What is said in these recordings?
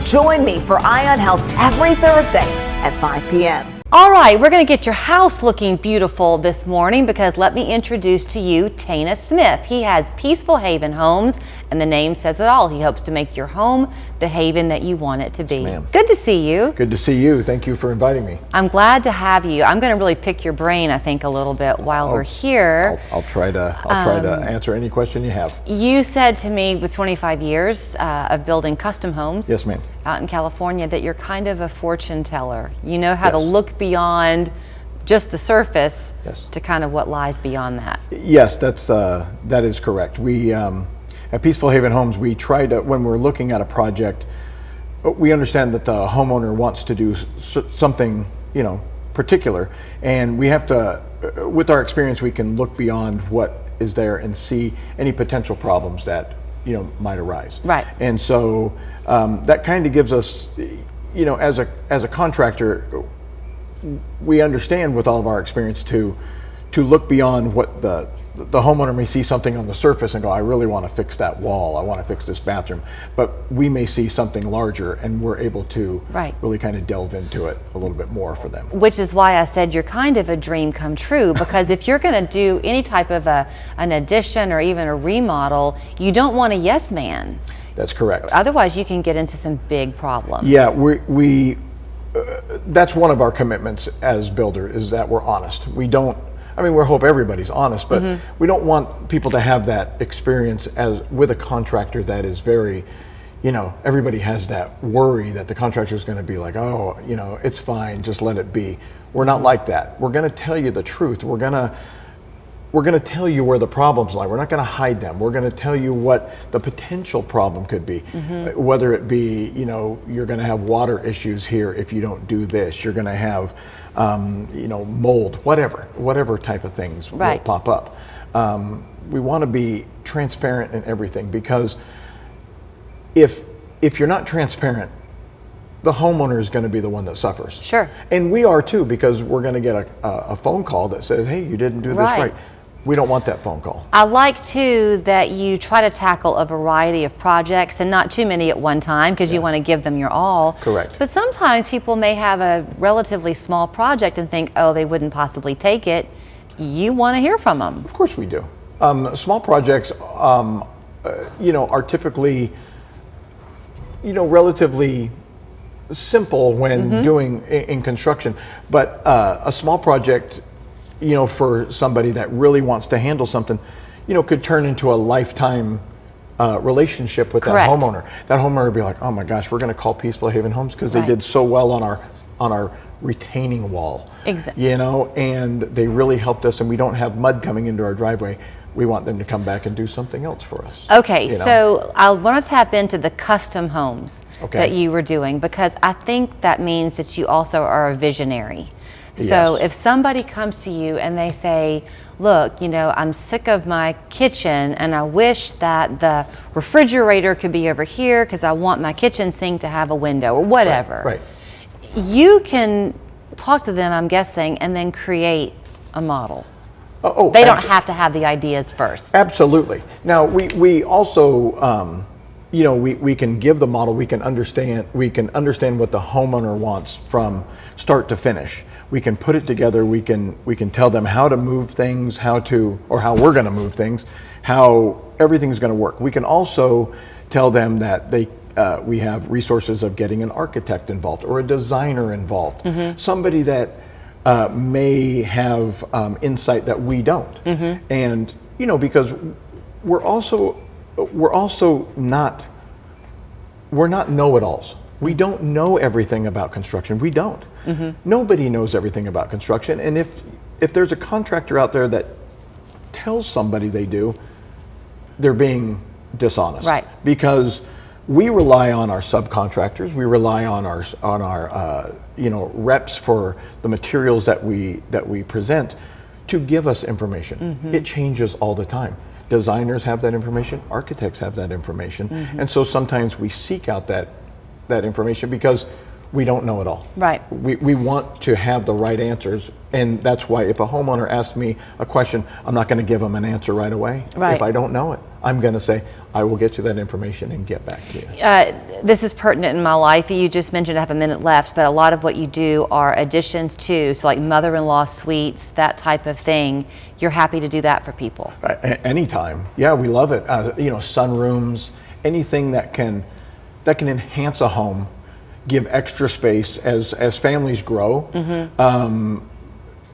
Join me for Eye on Health every Thursday at 5 p.m. All right, we're going to get your house looking beautiful this morning because let me introduce to you Tana Smith. He has Peaceful Haven Homes, and the name says it all. He hopes to make your home the haven that you want it to be. Yes, ma'am. Good to see you. Good to see you. Thank you for inviting me. I'm glad to have you. I'm going to really pick your brain, I think, a little bit while we're here. I'll try to answer any question you have. You said to me with 25 years of building custom homes. Yes, ma'am. Out in California, that you're kind of a fortune teller. You know how to Yes. look beyond just the surface Yes. to kind of what lies beyond that. Yes, that is correct. We at Peaceful Haven Homes, we try to, when we're looking at a project, we understand that the homeowner wants to do something, particular, and we have to, with our experience, we can look beyond what is there and see any potential problems that might arise. Right. And so that kind of gives us, as a contractor, we understand with all of our experience to look beyond what the homeowner may see something on the surface and go, I really want to fix that wall, I want to fix this bathroom, but we may see something larger and we're able to really kind of delve into it a little bit more for them. Which is why I said you're kind of a dream come true, because if you're going to do any type of an addition or even a remodel, you don't want a yes man. That's correct. Otherwise you can get into some big problems. Yeah, we that's one of our commitments as builder, is that we're honest. We hope everybody's honest, but we don't want people to have that experience as with a contractor that is very, everybody has that worry that the contractor is going to be like, oh, it's fine, just let it be. We're not like that. We're going to tell you the truth. We're going to tell you where the problems lie. We're not going to hide them. We're going to tell you what the potential problem could be. Whether it be, you're going to have water issues here if you don't do this. You're going to have, mold, whatever type of things will pop up. We want to be transparent in everything, because if you're not transparent, the homeowner is going to be the one that suffers. Sure. And we are too, because we're going to get a phone call that says, hey, you didn't do this right. We don't want that phone call. I like too that you try to tackle a variety of projects and not too many at one time, because you want to give them your all. Correct. But sometimes people may have a relatively small project and think, oh, they wouldn't possibly take it. You want to hear from them. Of course we do. Small projects, are typically, relatively simple when doing in construction, but a small project, for somebody that really wants to handle something, could turn into a lifetime relationship with that homeowner. That homeowner would be like, oh my gosh, we're going to call Peaceful Haven Homes because they did so well on our retaining wall. Exactly. And they really helped us, and we don't have mud coming into our driveway. We want them to come back and do something else for us. Okay, so I want to tap into the custom homes that you were doing, because I think that means that you also are a visionary. So if somebody comes to you and they say, look, I'm sick of my kitchen and I wish that the refrigerator could be over here because I want my kitchen sink to have a window or whatever. Right. You can talk to them, I'm guessing, and then create a model. They don't have to have the ideas first. Absolutely. Now we also, we can give the model. We can understand what the homeowner wants from start to finish. We can put it together. We can tell them how to move things, how we're going to move things, how everything's going to work. We can also tell them that we have resources of getting an architect involved or a designer involved, somebody that may have insight that we don't, and because we're not know-it-alls. We don't know everything about construction. We don't. Nobody knows everything about construction. And if there's a contractor out there that tells somebody they do, they're being dishonest. Right. Because we rely on our subcontractors. We rely on our reps for the materials that we present to give us information. It changes all the time. Designers have that information. Architects have that information. And so sometimes we seek out that information because we don't know it all. Right. We want to have the right answers, and that's why if a homeowner asks me a question, I'm not going to give them an answer right away. Right. If I don't know it, I'm going to say, I will get you that information and get back to you. This is pertinent in my life. You just mentioned I have a minute left, but a lot of what you do are additions to, so like mother-in-law suites, that type of thing. You're happy to do that for people. Anytime. Yeah, we love it. Sunrooms, anything that can enhance a home, give extra space as families grow.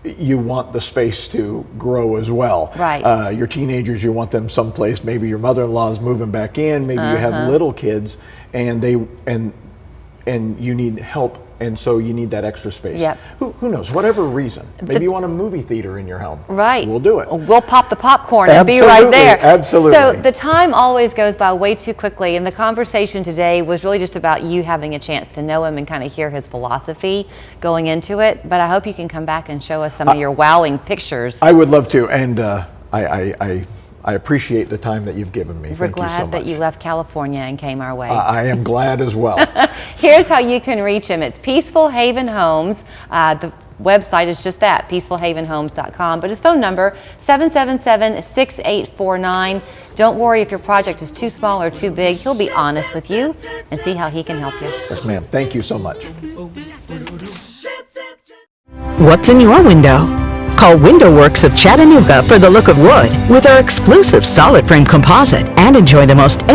You want the space to grow as well. Right. Your teenagers, you want them someplace. Maybe your mother-in-law is moving back in. Maybe you have little kids, and you need help, and so you need that extra space. Yep. Who knows? Whatever reason. Maybe you want a movie theater in your home. Right. We'll do it. We'll pop the popcorn and be right there. Absolutely. So the time always goes by way too quickly, and the conversation today was really just about you having a chance to know him and kind of hear his philosophy going into it. But I hope you can come back and show us some of your wowing pictures. I would love to, and I appreciate the time that you've given me. We're Thank you so glad much. that you left California and came our way. I am glad as well. Here's how you can reach him. It's Peaceful Haven Homes. The website is just that, peacefulhavenhomes.com. But his phone number, 777-6849. Don't worry if your project is too small or too big. He'll be honest with you and see how he can help you. Yes, ma'am. Thank you so much. What's in your window? Call Window Works of Chattanooga for the look of wood with our exclusive solid frame composite and enjoy the most